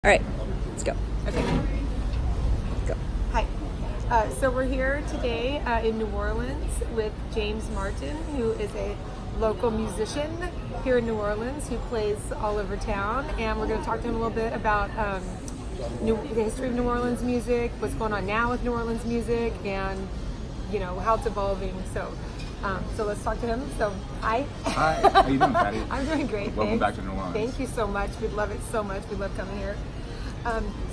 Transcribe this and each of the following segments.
All right, let's go. Okay. Go. Hi. So we're here today in New Orleans with James Martin, who is a local musician here in New Orleans who plays all over town. And we're going to talk to him a little bit about the history of New Orleans music, what's going on now with New Orleans music, and how it's evolving. So let's talk to him. So hi. Hi. How you doing, Patty? I'm doing great. Welcome thanks. back to New Orleans. Thank you so much. We love it so much. We love coming here.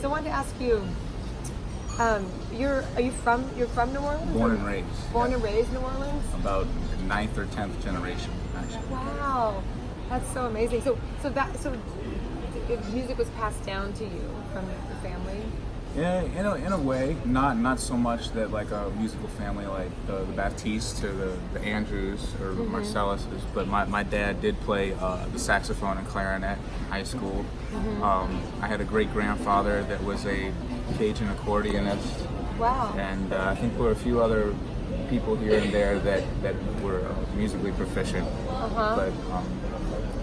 So I wanted to ask you, you're from New Orleans? Born and raised. Born and raised New Orleans? About 9th or 10th generation, actually. Wow, that's so amazing. So music was passed down to you from the family? Yeah, in a way, not so much that like a musical family like the Baptistes or the Andrews or Marcelluses, but my dad did play the saxophone and clarinet in high school. I had a great grandfather that was a Cajun accordionist. Wow. And I think there were a few other people here and there that were musically proficient, but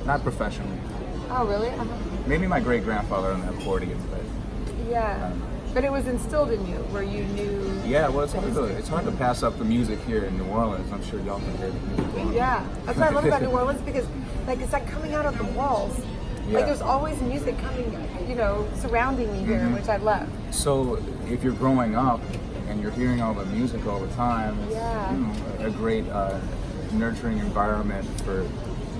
not professionally. Oh, really? Maybe my great grandfather on the accordion, but yeah. But it was instilled in you, where you knew. yeah, well, it's hard to pass up the music here in New Orleans. I'm sure y'all can hear the music going on. Yeah, that's what I love about New Orleans, because it's like coming out of the walls. Yeah. Like there's always music coming, surrounding me here, which I love. So if you're growing up and you're hearing all the music all the time, it's a great nurturing environment for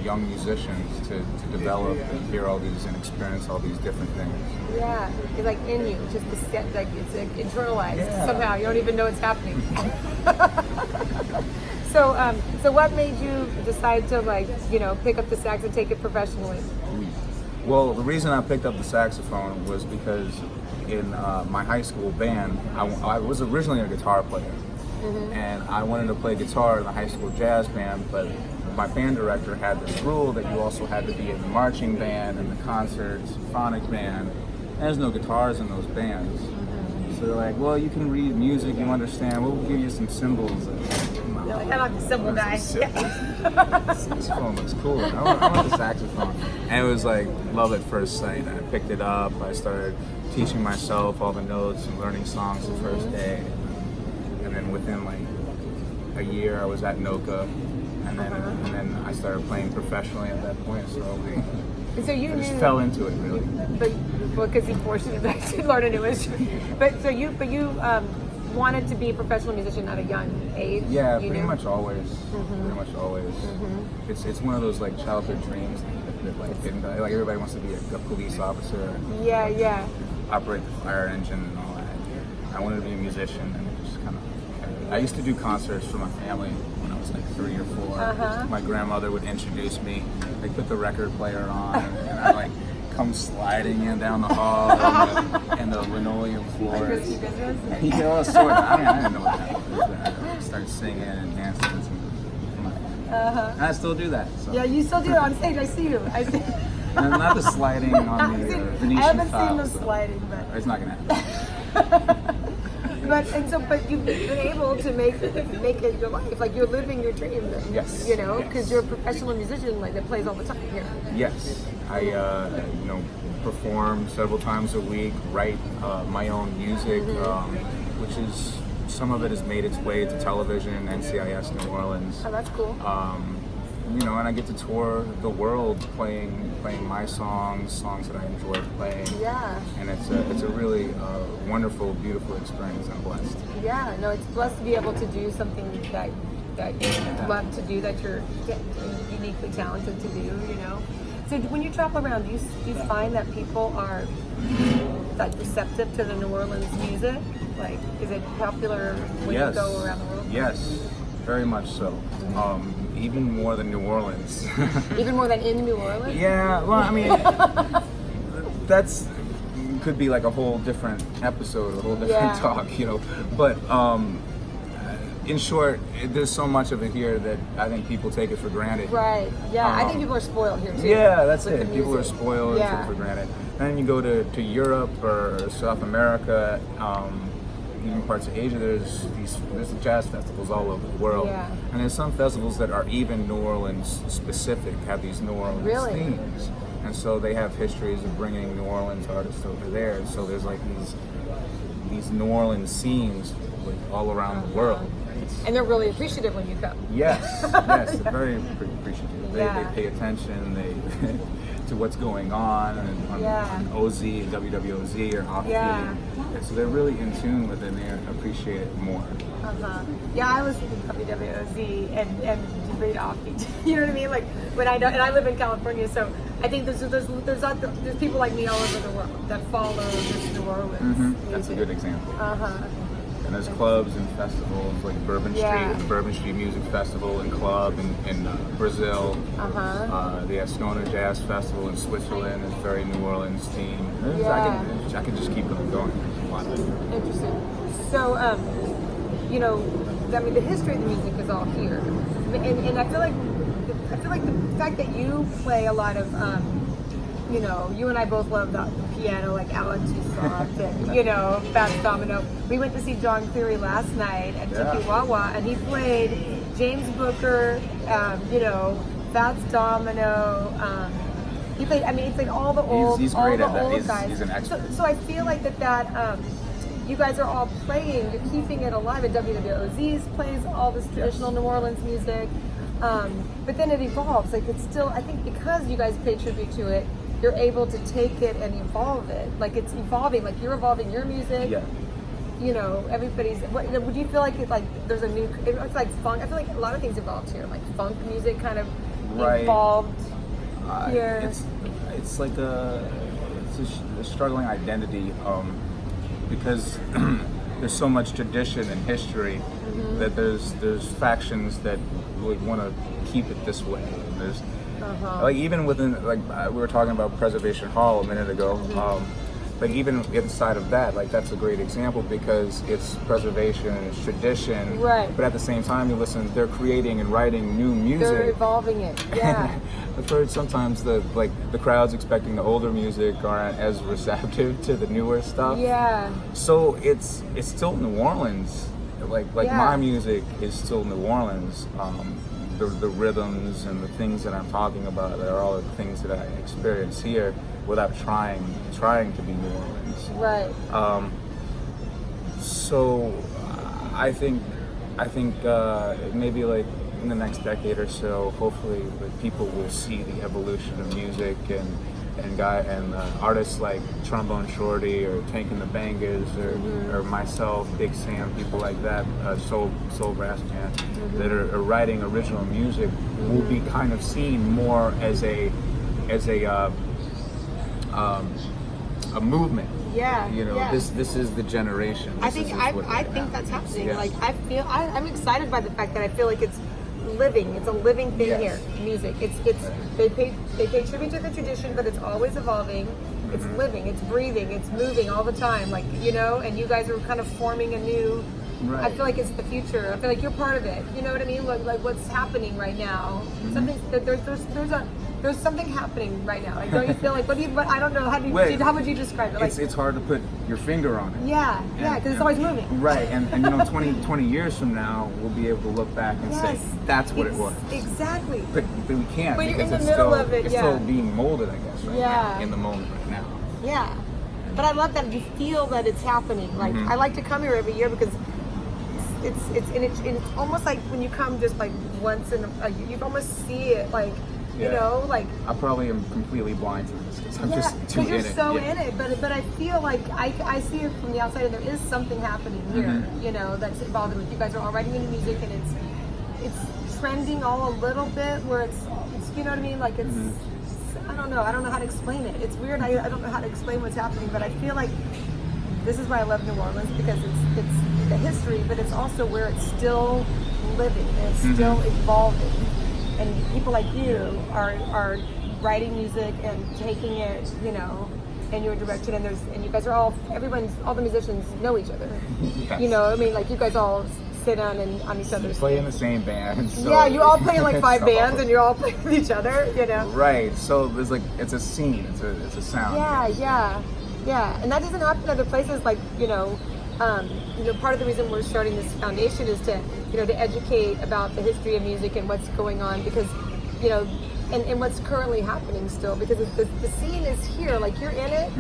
young musicians to develop and hear all these and experience all these different things. Yeah, it's like in you, just it's like internalized somehow. You don't even know it's happening. So what made you decide to pick up the sax and take it professionally? Well, the reason I picked up the saxophone was because in my high school band, I was originally a guitar player, and I wanted to play guitar in the high school jazz band, but my band director had this rule that you also had to be in the marching band and the concert symphonic band, and there's no guitars in those bands. So they're like, well, you can read music, you understand, we'll give you some cymbals. You're like, I like the cymbal guy. Saxophone looks cool. I want the saxophone. And it was like love at first sight. I picked it up, I started teaching myself all the notes and learning songs the first day. And then within like a year I was at NOCA. And then I started playing professionally at that point. Slowly, so you I just fell into it really. But because he forced you to learn a new instrument. But you wanted to be a professional musician at a young age. Yeah, pretty much always. It's one of those like childhood dreams that like everybody wants to be a police officer. Yeah. Operate the fire engine and all that. I wanted to be a musician, and it just kind of. I used to do concerts for my family when I was like 3 or 4. My grandmother would introduce me. They put the record player on, and I like come sliding in down the hall and the linoleum floors. Sort of. I didn't know what that was. I started singing and dancing. And I still do that. So. Yeah, you still do it on stage. I see you. And not the sliding on the Venetian I haven't tiles, seen the so sliding, but it's not gonna happen. But you've been able to make it your life. Like you're living your dream. Then, Yes. because you're a professional musician that plays all the time here. Yes, I perform several times a week, write my own music, which is some of it has made its way to television, NCIS New Orleans. Oh, that's cool. And I get to tour the world playing my songs that I enjoy playing. Yeah. And it's a really wonderful, beautiful experience. I'm blessed. Yeah, no, it's blessed to be able to do something that you love to do, that you're uniquely talented to do. So when you travel around, do you find that people are like receptive to the New Orleans music? Like, is it popular when you go around the world? Yes, very much so. Even more than New Orleans. Even more than in New Orleans? Yeah, well, I mean, that's could be like a whole different episode, a whole different talk, But in short, there's so much of it here that I think people take it for granted. Right. Yeah, I think people are spoiled here too. Yeah, that's it. People are spoiled and take it for granted. And then you go to Europe or South America. Even parts of Asia, there's jazz festivals all over the world, and there's some festivals that are even New Orleans specific, have these New Orleans themes. and so they have histories of bringing New Orleans artists over there. So there's like these New Orleans scenes like all around the world. And they're really appreciative when you come. Yes, yes, they're very appreciative. They pay attention. To what's going on on OZ, WWOZ, or off feed. So they're really in tune with it and they appreciate it more. Yeah, I was thinking WWOZ and read off feed. You know what I mean? Like when I know, and I live in California, so I think there's people like me all over the world that follow this New Orleans. That's a good example. And there's clubs and festivals like Bourbon Street, the Bourbon Street Music Festival and Club in Brazil. They have Stoner Jazz Festival in Switzerland. It's very New Orleans themed. I can just keep going. Interesting. So, you know, I mean, the history of the music is all here, and I feel like the fact that you play a lot of, you know, you and I both love the piano, like Alan Toussaint and, you know, Fats Domino. We went to see John Cleary last night at Tiki Wawa, and he played James Booker, you know, Fats Domino. He played, I mean, he played all the old, he's all great the at that. old guys. He's an expert. So I feel like that you guys are all playing, you're keeping it alive. And WWOZ plays all this traditional New Orleans music. But then it evolves. Like it's still, I think because you guys pay tribute to it, you're able to take it and evolve it. Like it's evolving. Like you're evolving your music. Yeah. You know, everybody's. Would you feel like there's a new? It's like funk. I feel like a lot of things evolved here. Like funk music kind of evolved here. It's like a struggling identity because there's so much tradition and history that there's factions that would want to keep it this way. And there's like even within we were talking about Preservation Hall a minute ago. But even inside of that, like that's a great example because it's preservation, it's tradition. Right. But at the same time, you listen, they're creating and writing new music. They're evolving it. Yeah. I've heard sometimes the crowds expecting the older music aren't as receptive to the newer stuff. Yeah. So it's still New Orleans. Like my music is still New Orleans. The rhythms and the things that I'm talking about are all the things that I experience here without trying to be New Orleans. Right. So I think maybe like in the next decade or so, hopefully like people will see the evolution of music and artists like Trombone Shorty or Tank and the Bangers or myself, Big Sam, people like that, Soul Brass Band that are writing original music will be kind of seen more as a movement. Yeah. You know, this is the generation. I think that's happening. Yeah. Like I'm excited by the fact that I feel like it's living. It's a living thing here. Music. They pay tribute to the tradition, but it's always evolving. It's living. It's breathing. It's moving all the time. Like you know, and you guys are kind of forming a new. Right. I feel like it's the future. I feel like you're part of it. You know what I mean? Like what's happening right now. Something that there's something happening right now. Like, don't you feel like I don't know how would you describe it? Like, it's hard to put your finger on it. Yeah, because it's always moving. Right, and you know, 20 years from now, we'll be able to look back and say that's what it was. Exactly. But we can't but because you're in the middle of it. It's still being molded, I guess. Right now, in the moment right now. Yeah, but I love that you feel that it's happening. Like I like to come here every year because. It's almost like when you come just like once in you almost see it like you know like I probably am completely blind to this because I'm just too in it. You're so in it, but I feel like I see it from the outside and there is something happening here, you know, that's evolving. Like you guys are all writing new music and it's trending all a little bit where it's you know what I mean, like it's I don't know how to explain it. It's weird. I don't know how to explain what's happening, but I feel like this is why I love New Orleans because it's the history, but it's also where it's still living and it's still evolving. And people like you are writing music and taking it, you know, in your direction. And you guys are all the musicians know each other. Yes. You know, I mean, like you guys all sit on each other's. Play in the same band. So yeah, you all play in like 5 bands, and you're all playing with each other. You know. Right. So there's like it's a scene. It's a sound. Yeah, and that doesn't happen in other places. Like you know, part of the reason we're starting this foundation is to educate about the history of music and what's going on because, you know, and what's currently happening still, because the scene is here, like you're in it,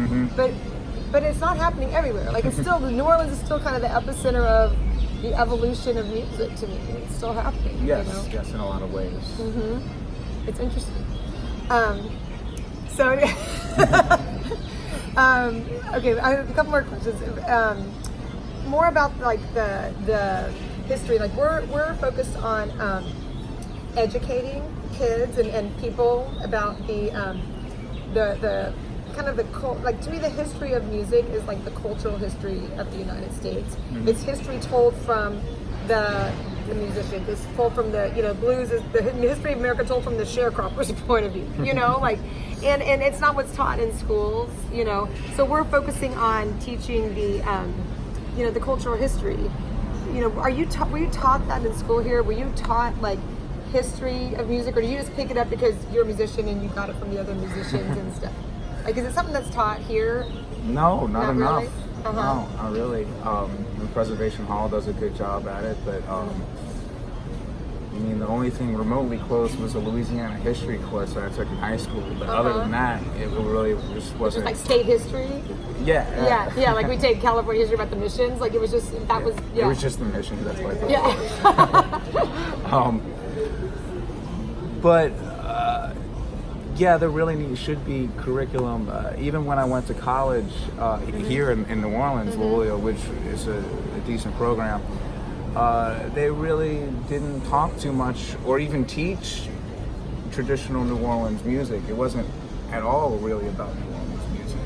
but it's not happening everywhere. Like it's still, New Orleans is still kind of the epicenter of the evolution of music to me. It's still happening. Yes, you know? yes, in a lot of ways. It's interesting. So, okay, I have a couple more questions. More about like the history. Like we're focused on educating kids and people about the kind of like, to me, the history of music is like the cultural history of the United States. It's history told from the musician. It's told from the, blues is the history of America told from the sharecropper's point of view, like, and it's not what's taught in schools, so we're focusing on teaching the, the cultural history. Were you taught that in school here? Were you taught like history of music, or do you just pick it up because you're a musician and you got it from the other musicians and stuff? Like, is it something that's taught here? No, not enough. Really? No, not really. The Preservation Hall does a good job at it, but I mean, the only thing remotely close was a Louisiana history course that I took in high school. But other than that, it really just wasn't. Just like state history? Yeah. Like we take California history about the missions. Like it was just, that was, It was just the missions, that's what I thought. But there really should be curriculum. Even when I went to college here in New Orleans, Loyola, which is a decent program, they really didn't talk too much or even teach traditional New Orleans music. It wasn't at all really about New Orleans music.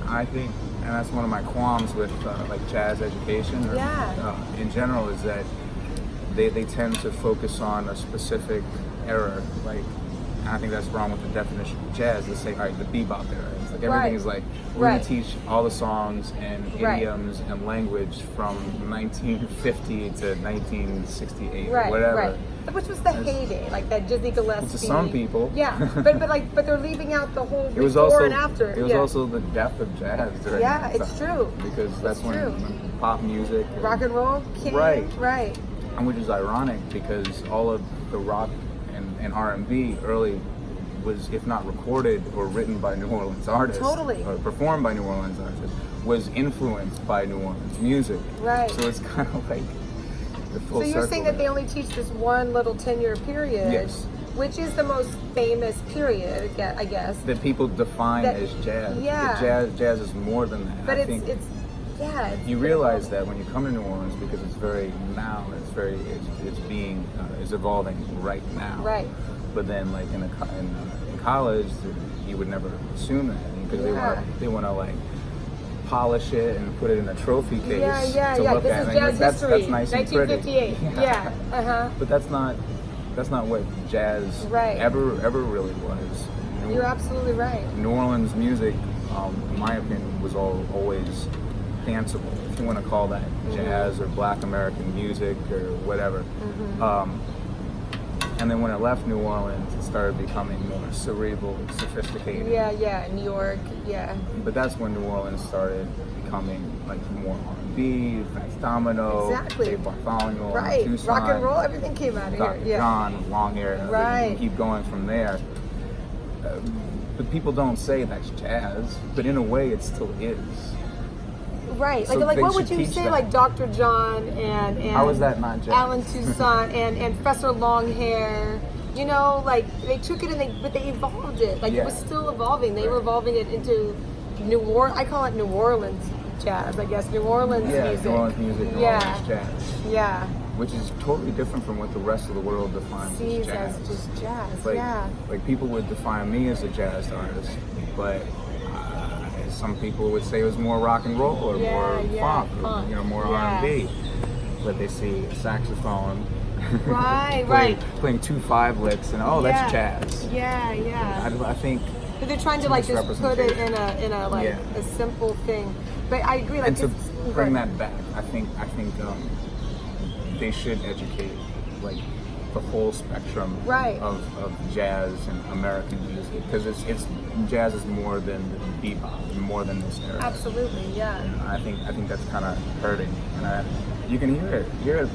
I think, and that's one of my qualms with like jazz education in general, is that they tend to focus on a specific era. Like, and I think that's wrong with the definition of jazz. They say, all right, the bebop era. It's like everything is like, we're going to teach all the songs and idioms and language from 1950 to 1968 or whatever. Which was the heyday, like that Dizzy Gillespie. To some people. Yeah, but they're leaving out the whole it was before also, and after. It was also the death of jazz during that time. It's true. Because that's when pop music. Rock and roll came. Right. And which is ironic because all of the rock and R&B early was, if not recorded or written by New Orleans artists, or performed by New Orleans artists, was influenced by New Orleans music. Right. So it's kind of like the full circle. So you're saying that they only teach this one little 10-year period, which is the most famous period, I guess. That people define as jazz. Yeah. Jazz is more than that. But it's you realize that when you come to New Orleans, because it's evolving right now. Right. But then, like in college, you would never assume that because they want to like polish it and put it in a trophy case to look this at. Is jazz history. That's nice 1958. And pretty. But that's not what jazz ever really was. You're absolutely right. New Orleans music, in my opinion, was always danceable, if you want to call that jazz or Black American music or whatever. And then when it left New Orleans, it started becoming more cerebral, sophisticated. New York, But that's when New Orleans started becoming like more R&B, Fats Domino, Dave Bartholomew, Tucson, rock and roll, everything came out of Dr. here. John, long hair, you can keep going from there. But people don't say that's jazz, but in a way it still is. Right, So like they what would should you teach say, that. like Dr. John and How is that not jazz? Alan Toussaint and Professor Longhair, like they took it but they evolved it. Like it was still evolving. They were evolving it into I call it New Orleans jazz, I guess. New Orleans music. New Orleans music, New Orleans jazz. Yeah. Which is totally different from what the rest of the world defines as jazz. As just jazz, Like people would define me as a jazz artist, but some people would say it was more rock and roll or more funk, or more R&B. But they see a saxophone, playing 2/5 licks, and that's jazz. I think. But they're trying to like just put it in a like a simple thing. But I agree. Like, and to bring that back, I think they should educate like the whole spectrum of jazz and American music, because it's jazz is more than bebop, more than this era. Absolutely, yeah. And I think that's kind of hurting, and you can hear it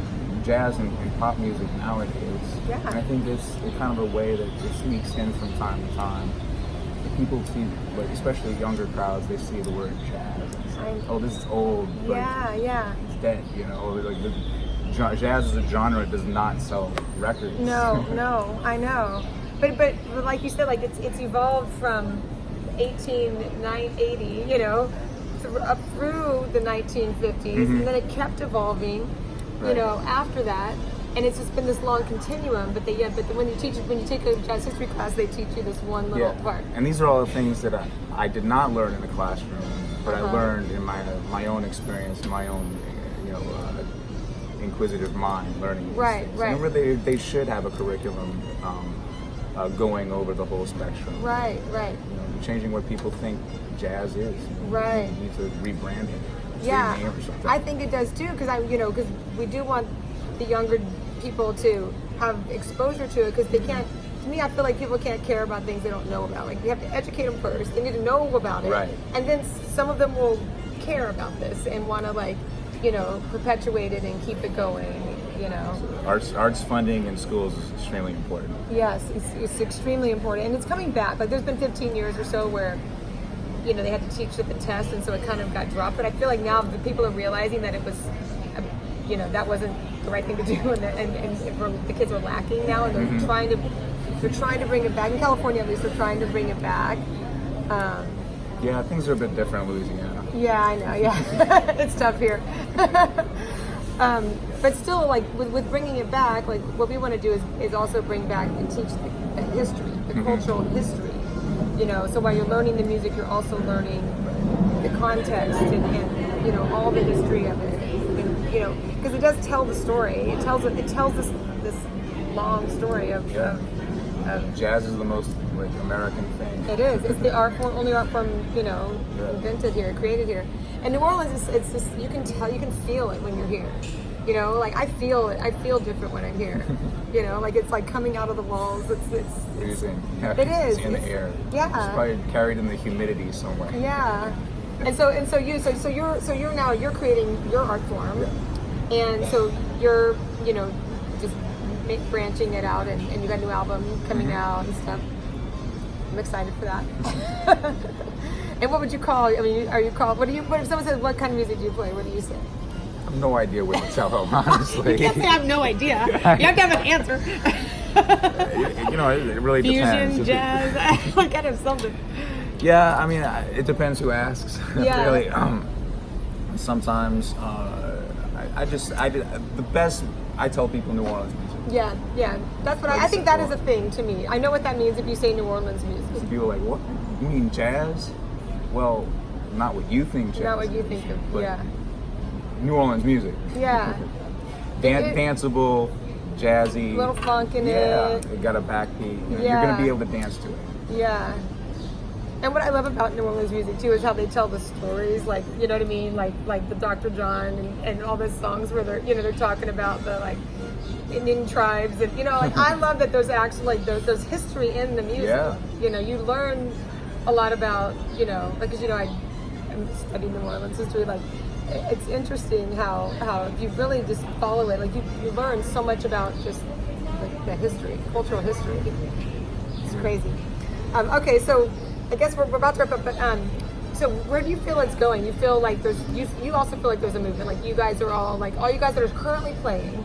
jazz and pop music nowadays. Yeah. And I think it's kind of a way that it sneaks in from time to time. People see, like, especially younger crowds, they see the word jazz. It's like, oh, this is old. Yeah. It's dead, you know. Like jazz as a genre does not sell records. No, I know. But like you said, like it's evolved from 1880, you know, up through the 1950s, and then it kept evolving, you know, after that. And it's just been this long continuum. But when you take a jazz history class, they teach you this one little part. And these are all the things that I did not learn in the classroom, but I learned in my own experience, my own, you know, inquisitive mind, learning these things. Right. And remember, they should have a curriculum going over the whole spectrum. Right. You know, changing what people think jazz is. Right. You need to rebrand it. Yeah, rename it or something. I think it does too, because we do want the younger people to have exposure to it, because they can't. To me, I feel like people can't care about things they don't know about. Like, you have to educate them first. They need to know about it, right? And then some of them will care about this and want to, like, you know, perpetuate it and keep it going. You know, arts funding in schools is extremely important. Yes, it's extremely important, and it's coming back. Like, there's been 15 years or so where, you know, they had to teach at the test, and so it kind of got dropped. But I feel like now the people are realizing that it was, you know, that wasn't the right thing to do, and the kids are lacking now, and they're trying to bring it back. In California, at least, they're trying to bring it back. Yeah, things are a bit different in Louisiana. Yeah, I know. Yeah, it's tough here. But still, like with bringing it back, like what we want to do is also bring back and teach the history, the cultural history. You know, so while you're learning the music, you're also learning the context and you know, all the history of it. And, you know, because it does tell the story. It tells this long story of jazz is the most, like, American thing. It is. It's the only art form, you know, invented here, created here. And New Orleans it's just, you can feel it when you're here. You know, like I feel it. I feel different when I'm here. You know, like it's like coming out of the walls. It's freezing. Yeah, it is. It's in the air. Yeah. It's probably carried in the humidity somewhere. Yeah. And so you're creating your art form. Yeah. And so you're, you know, just branching it out, and you got a new album coming out and stuff. I'm excited for that. And what would you call? I mean, what if someone says, "What kind of music do you play?" What do you say? I have no idea what to tell them, honestly. You can't say I have no idea. You have to have an answer. You know, it really depends. Fusion, jazz, I gotta have something. Yeah, I mean, it depends who asks. Yeah. Really. Sometimes the best. I tell people New Orleans music. Yeah. That's what I think. That is a thing to me. I know what that means if you say New Orleans music. So people are like, what? You mean jazz? Well, not what you think jazz. Not what you think of. Yeah. New Orleans music. Yeah. Danceable, jazzy. A little funk in it. Yeah, it got a backbeat. You know, you're going to be able to dance to it. Yeah. And what I love about New Orleans music too is how they tell the stories, like, you know what I mean, like the Dr. John and all those songs where they're talking about the, like, Indian tribes, and you know, like I love that there's actually like there's history in the music. Yeah. You know, you learn a lot about, you know, because you know I'm studying New Orleans history. Like, it's interesting how if you really just follow it, like you learn so much about just the history, cultural history. It's crazy. Okay, so I guess we're about to wrap up, but so where do you feel it's going? You feel like you also feel like there's a movement. Like you guys are all you guys that are currently playing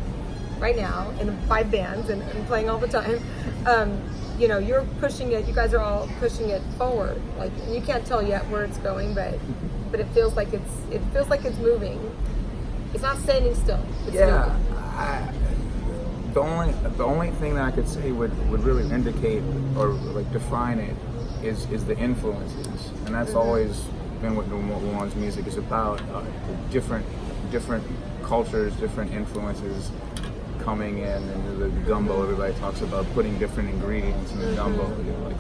right now in 5 bands and playing all the time. You know, you're pushing it. You guys are all pushing it forward. Like, you can't tell yet where it's going, but it feels like it's moving. It's not standing still. It's moving. The only thing that I could say would really indicate or like define it is the influences, and that's always been what New Orleans music is about. Different cultures, different influences coming in, and the gumbo. Everybody talks about putting different ingredients in the gumbo, you know,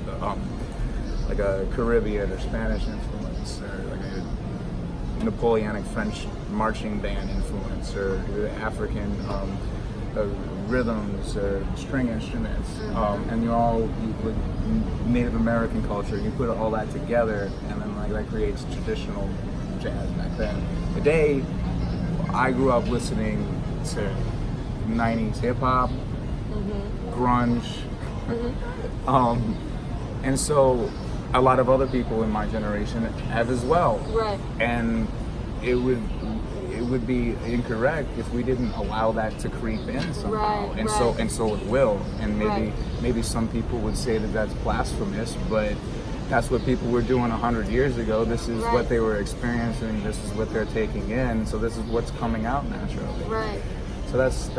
like a Caribbean or Spanish influence, or like a Napoleonic French marching band influence, or the African rhythms or string instruments, and with Native American culture, you put all that together, and then like that creates traditional jazz back then. Today, I grew up listening to '90s hip hop, grunge, and so a lot of other people in my generation have as well. Right. And it would be incorrect if we didn't allow that to creep in somehow. Right, and right. so it will. And Right. maybe some people would say that that's blasphemous, but that's what people were doing 100 years ago. This is Right. what they were experiencing. This is what they're taking in. So this is what's coming out naturally. Right. So that's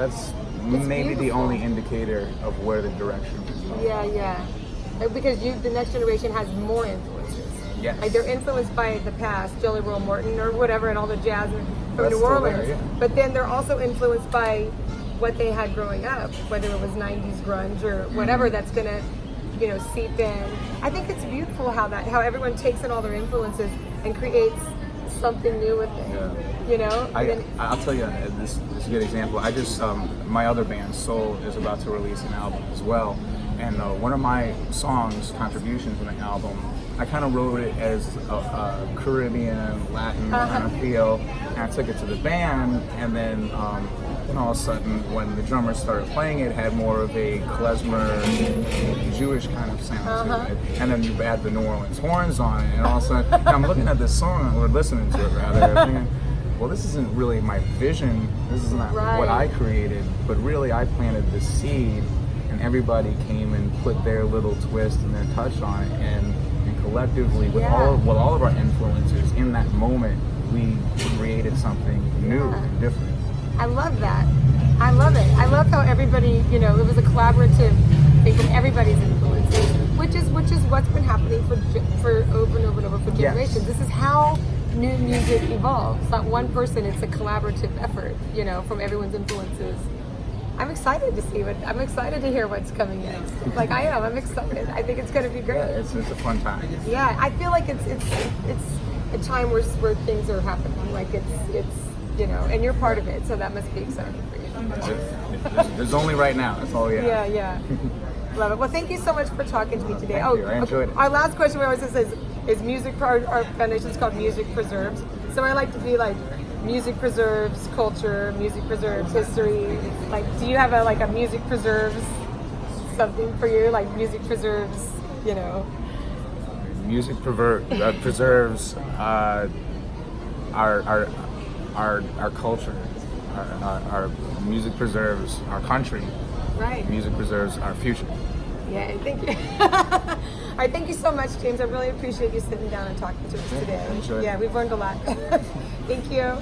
maybe the beautiful. only indicator of where the direction is going. Yeah, yeah. Because the next generation has more influences. Yes. Like they're influenced by the past, Jelly Roll Morton or whatever, and all the jazz from That's New still Orleans. there, yeah. But then they're also influenced by what they had growing up, whether it was '90s grunge or whatever. That's gonna, seep in. I think it's beautiful how everyone takes in all their influences and creates something new with it. Yeah. I'll tell you, this is a good example. I just, my other band, Soul, is about to release an album as well. And one of my songs, contributions in the album, I kind of wrote it as a Caribbean, Latin kind of feel. And I took it to the band, and then all of a sudden, when the drummer started playing it, had more of a klezmer, Jewish kind of sound to it. And then you add the New Orleans horns on it, and all of a sudden, and I'm looking at this song, or listening to it rather, thinking, well, this isn't really my vision. This is not what I created, but really I planted the seed, and everybody came and put their little twist and their touch on it, and collectively, with all of our influences in that moment, we created something new and different. I love that. I love it. I love how everybody, it was a collaborative thing from everybody's influences, which is what's been happening for over and over and over for generations. Yes. This is how new music evolves. It's not one person; it's a collaborative effort, from everyone's influences. I'm excited to see I'm excited to hear what's coming next. Like I am. I'm excited. I think it's going to be great. Yeah, it's a fun time. Yeah, I feel like it's a time where things are happening. Like it's and you're part of it, so that must be exciting for you. There's only right now. That's all we have. Yeah. Love it. Well, thank you so much for talking to me today. Thank you. I enjoyed it. Our last question we always say is music. Our foundation is called Music Preserves. So I like to be like, music preserves culture, music preserves history. Like, do you have a music preserves something for you? Like music preserves, Music preserves our culture. Our music preserves our country. Right. Music preserves our future. Yeah, thank you. All right, thank you so much, James. I really appreciate you sitting down and talking to us today. Enjoy. Yeah, we've learned a lot. Thank you.